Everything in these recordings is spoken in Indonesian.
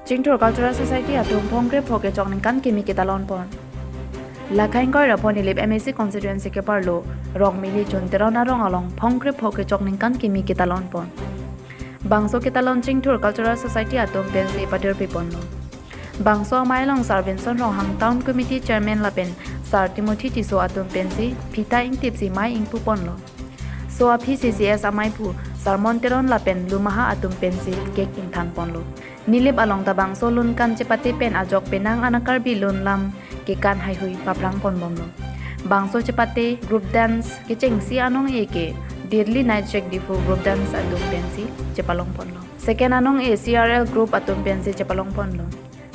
Jingtor Cultural Society atung phongkre phoke chongninkan kimi kitalon pon. Lakhaingkor raponi lip MSC constituency ke parlo rong mili chunterona rong along phongkre phoke chongninkan kimi kitalon pon. Bangso kitalon Jingtor Cultural Society atung pensi patir piponno. Bangso mailong Sarvinson Rohang Town Committee Chairman Lapen Sar Timothy Tiso atung pensi pita ing tipsi mai ing puponlo. So a PCCS amai pu Sarmonteron Lapen lumaha atung pensi kek ing than ponlo. Nilip along tabang solun kan cepati pen ajok penang anakar bilun lam ke kan hai hui paprang pon bomlo. Bangso cepati group dance ke cengsi anong eke Deadly Night Check Difu group dance atung pensi cepalong ponlo. Second anong e CRL group atung pensi cepalong ponlo.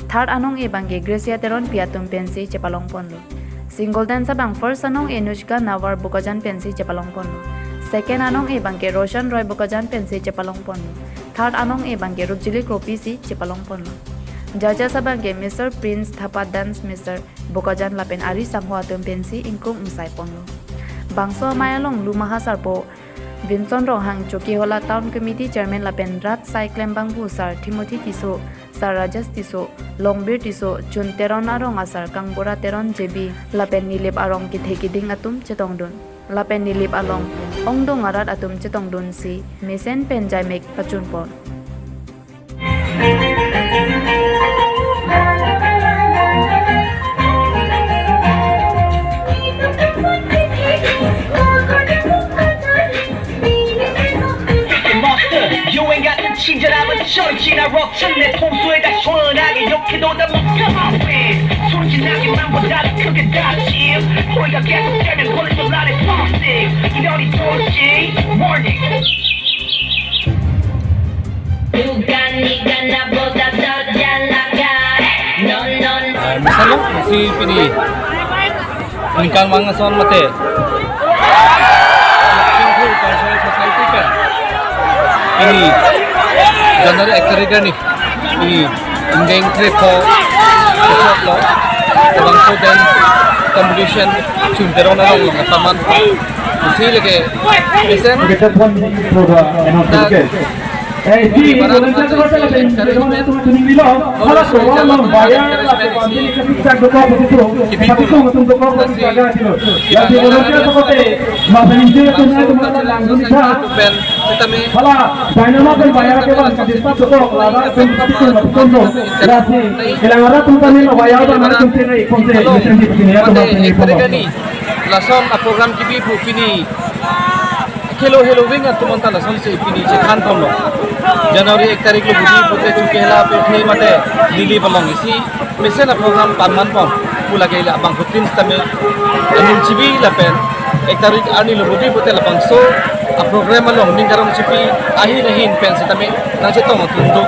Third anong e bangge Gracia Teron piatum pensi cepalong ponlo. Single dance bang first anong e Nushka Nawar Bukajan pensi cepalong ponlo. Second anong e bangge Roshan Roy Bukajan pensi cepalong ponlo. Third anong e bangge Rupjili Kropisi cepalong ponlo. Jaja sabangge Mr. Prince Thapa Dance Mr. Bukajan Lapen Ari Sangho atum pensi ingkung msai ponlo. Bangso mayalong lumaha sarpo Vincent Rohang Choki Hola Town Committee Chairman Lapen Rat Cyclem Bangbu Sar Timothy Tiso Sar Rajas Tiso Longbir Tiso Chun Teron Arong Asar Kangbora Teron JB Lapen Nilip Arong Kithekiding Atum Chetongdun Lapen Nilip Along Ongdong Arat Atum Chetongdun Si Mesen Penjai Mek Pachunpon. 친절함은 천지나 럭천내 통수에다 시원하게 욕해도 다 먹혀먹네 순진하기만 보다 크게 다짐 호의가 계속되면 걸리면 나의 toxic 이러니 도시 warning 누가 네가 나보다 더 잘나가 넌 Misalnya si pini lingkang mga son mate Jingtor Cultural Society kan ini Januari akhirnya nih ini indeng trip ko cocok lo tabang so dan competition chunteron na lang ng taman kasi lagi listen जी volunteer तो बस लगे मैं तुम्हें चुनी मिलो हला तो वाला बाया la pandemia que fixa do corpo de tudo que tudo do corpo de jaga dilo ya de volunteer तो बोते ma volunteer तो मैं तुम्हारा लांग था ben tetapi हला dynamo के बाया के बाद जिसका तो लगा तुम तो ya si el agarra तुम también lo बाया तो हमारे तुमसे नहीं कौन से मिशन की दुनिया तो akhirnya nih lason program kibi bu pini Hello wing at tumunta na son si pini chekhan pon lo January 1 tarik lo budi pote chuke hela pe thei mate lili balong isi mesen program panman pon pula ke la bang putin tame anin chibi la pen 1 tarik ani lo budi pote la bang so program along ning karong chipi ahi nahin pen sa tame na chetong tundo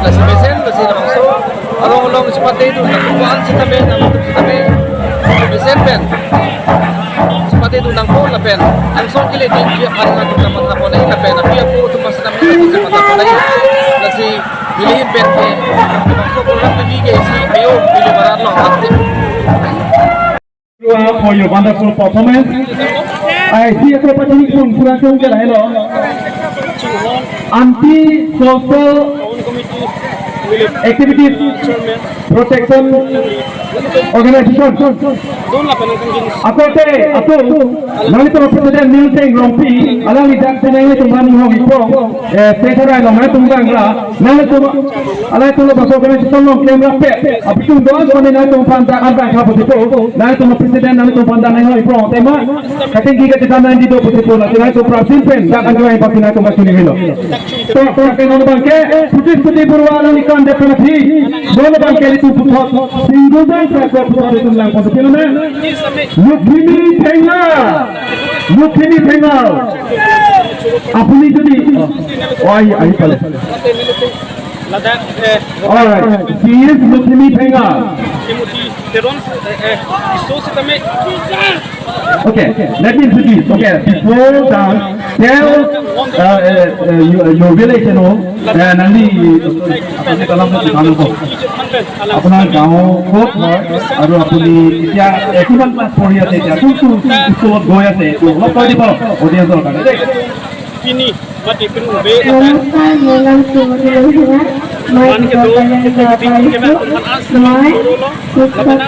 la si mesen la si la bang so along chipate tu na kuan sa tame na sa tame mesen pen Sepati itu nangko lapen, ansong kile tinggi karena kita mengapon ini lapen, tapi aku tuh pas sedang kita mengapon ini, nasi pilih pen, masuk pulang ke bigi si, ayo pilih barat loh aktif. For your wonderful performance, I see a property pun kurang jauh lah hello. Anti social activities protection organization. Aku nanti tu presiden Milton Rompi, alam ini jangan ni tu mana mau ipo, petra yang mana tu bangla, nanti tu alam itu lepas organisasi long kamera pe, api tu doang mana nanti tu pandang apa yang kau betul, nanti tu presiden nanti tu pandang yang ipo, tema, kata kita kita nanti tu betul, nanti tu presiden pen, jangan kau yang pasti nanti tu masuk ni hello. So kenapa bangke, putih berwarna ni kan definitely, boleh bangke itu putih, single dan sekor putih itu lang putih mana? Mukmini Tengah apuni jadi ayo pale alright he is Mukmini Tengah okay let me introduce okay before dance tell your village nanti dalam kamu ko अपना गाँव को और अपनी क्या एकुनल क्लास पढ़िया थे क्या कुछ स्कूल गोया थे वो लोग कोई नहीं पढ़ो ऑडियंस लोग करते हैं Pini, mati penuh be. Namaskar, nama saya Mutiara. Mai ke do kita bikin ke atas mai sukses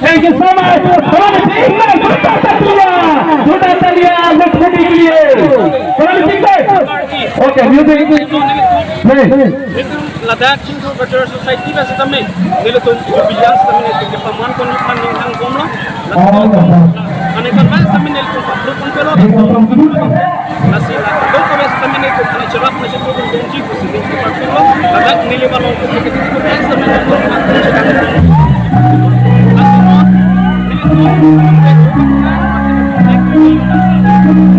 Thank you so much. Sudah talia, let's put it clear. Okay, music. Play. Ladakh Chintu Cultural Society ba sa tami nilutong bilang sa tami nito kapaman kon funding hang komlo ane kan ba sa tami nilutong paplot kon pero nasi la dong ko sa tami nito ane charap na siya ko kung chief sa nito paplot Ladakh niliman ko ko sa tami nito nasi mo nilutong